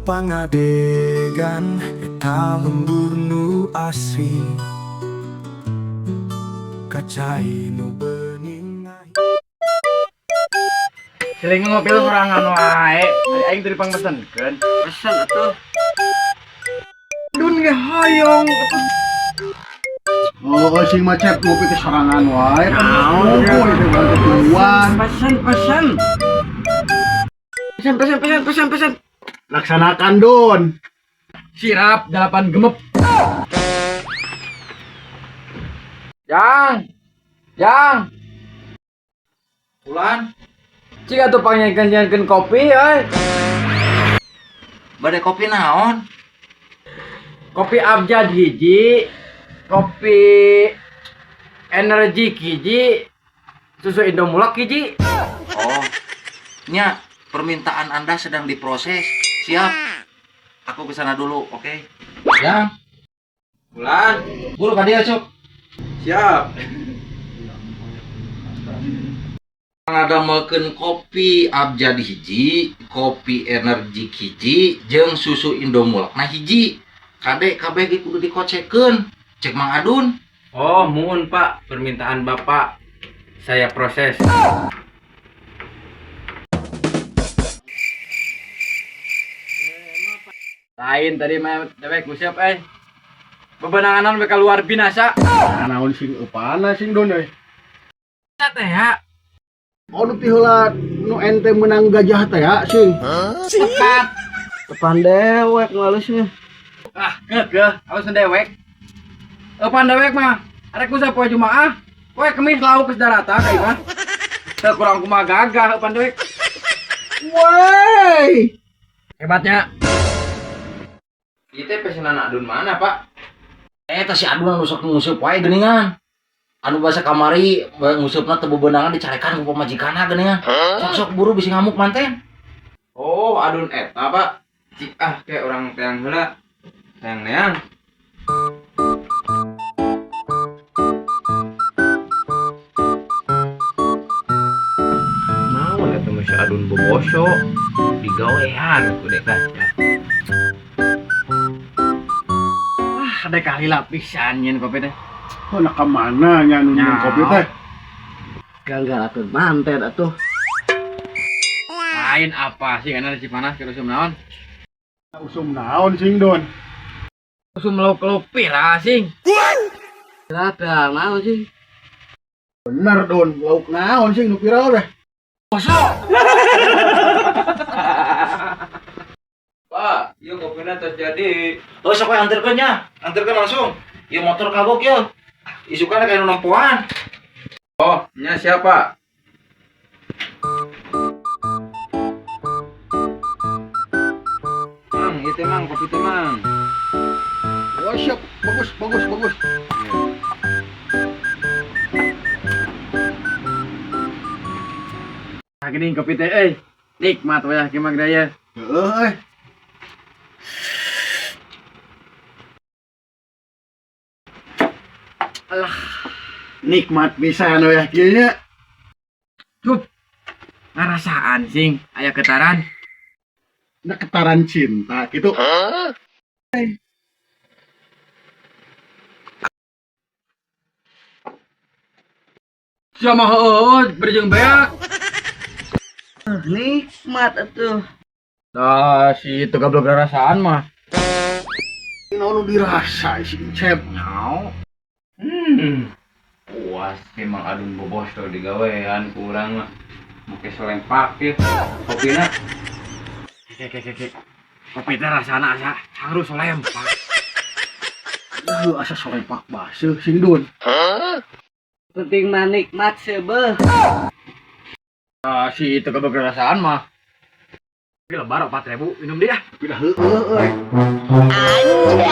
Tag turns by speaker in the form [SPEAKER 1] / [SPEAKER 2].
[SPEAKER 1] pangadegan eta membunuh asri kacai nu bening.
[SPEAKER 2] Seling ngopi sorangan wae. Aing teu dipangpesenkeun. Pesen atuh. Dun ge hoyong atuh.
[SPEAKER 3] Oh, sing macet ngopi ke sorangan wae.
[SPEAKER 2] Naon
[SPEAKER 3] itu berarti tuan.
[SPEAKER 2] Pesan.
[SPEAKER 3] Laksanakan Don.
[SPEAKER 2] Sirap 8 gemep. Jang.
[SPEAKER 4] Ulan,
[SPEAKER 2] Cik atuh panyankeun kopi euy.
[SPEAKER 4] badai kopi naon?
[SPEAKER 2] Kopi Abjad hiji, kopi energi hiji, susu Indomulak hiji.
[SPEAKER 4] Oh, nya permintaan Anda sedang diproses. Siap. Aku kesana dulu, oke? Yang,
[SPEAKER 2] Bulan.
[SPEAKER 4] buru ka dia, Cuk.
[SPEAKER 2] Siap.
[SPEAKER 4] Ngadamel kopi Abjad hiji, kopi energi hiji, jeung susu Indomulak nah hiji. Kade kabeh ge kudu dikocekeun. Cek Mang Adun.
[SPEAKER 2] Oh, mohon Pak, permintaan Bapak saya proses. Lain tadi mah dewek siap bebenanganan mereka luar binasa.
[SPEAKER 3] Naon sing upana sing Don euy.
[SPEAKER 2] Teh ya.
[SPEAKER 3] Oh nu heula nu ente menang gajah teh ya sing.
[SPEAKER 2] Tepat.
[SPEAKER 3] Tepan dewek ngalusnya.
[SPEAKER 2] Ah, keuh, awas dewek. Pan dewek mah arek ku sapoe Jumaah. Poe Kemis lauk ke darata ka imah. Teu kurang kumaha gagah pan dewek.
[SPEAKER 3] Woi.
[SPEAKER 2] Hebatnya. Itu pesanan Adun mana, Pak?
[SPEAKER 4] Eta si Adun anu sok nguseup wae geuningan. Anu basa kamari ngusupna teu bebenangan dicarekan ku pamajikanna geuningan. Sok-sok buru bisi ngamuk manten.
[SPEAKER 2] Oh, Adun eta, Pak. Cik kayak orang teang heula. Teang-neang. Naon eta mah si Adun boboso digawean ku deka. Ada kali lapisan nyen kopi teh.
[SPEAKER 3] Oh nak mana nya nu minum kopi teh?
[SPEAKER 2] Ganggal atuh manten atuh. Lain apa sih kana si panas ke usum naon?
[SPEAKER 3] Usum naon sing Don?
[SPEAKER 2] Usum lauk-lauk pira sing. Pira naon sing?
[SPEAKER 3] Bener Don, lauk naon sing nu pira teh?
[SPEAKER 2] Pak, yuk kopinya terjadi.
[SPEAKER 4] Oh sok we anterkeun nya. Anterkeun langsung. Ieu motor kagok ieu. Isukana kayak nu nampoan.
[SPEAKER 2] Oh, nya siapa? Mang, itu mang, kopi teh mang.
[SPEAKER 3] Oh siap, bagus.
[SPEAKER 2] Nah, gini kopi teh, nikmat wayah kimak daya.
[SPEAKER 3] Heeh.
[SPEAKER 2] Alah,
[SPEAKER 3] Nikmat pisan we kieu nya.
[SPEAKER 2] cup. Ngarasaan sing, aya getaran.
[SPEAKER 3] Nah, getaran cinta gitu.
[SPEAKER 2] Sama heuh, berjeng beak.
[SPEAKER 3] Nikmat atuh.
[SPEAKER 2] Dah, si itu goblok ngarasaan mah.
[SPEAKER 3] Naon nu dirasa sing cep.
[SPEAKER 2] Puas emang Adun bobos tuh digawean kurang mah. Make soleng pakir. Kopina. Kek. Kopi teh rasana asa harus lempak.
[SPEAKER 3] Asa sore pak baseuh sing Don.
[SPEAKER 5] Penting mah nikmat sebeuh.
[SPEAKER 2] Si itu goblok ngarasaan mah. Ini lebar 4.000 minum dia.
[SPEAKER 3] Pindah heueuh euy.
[SPEAKER 5] Anjay.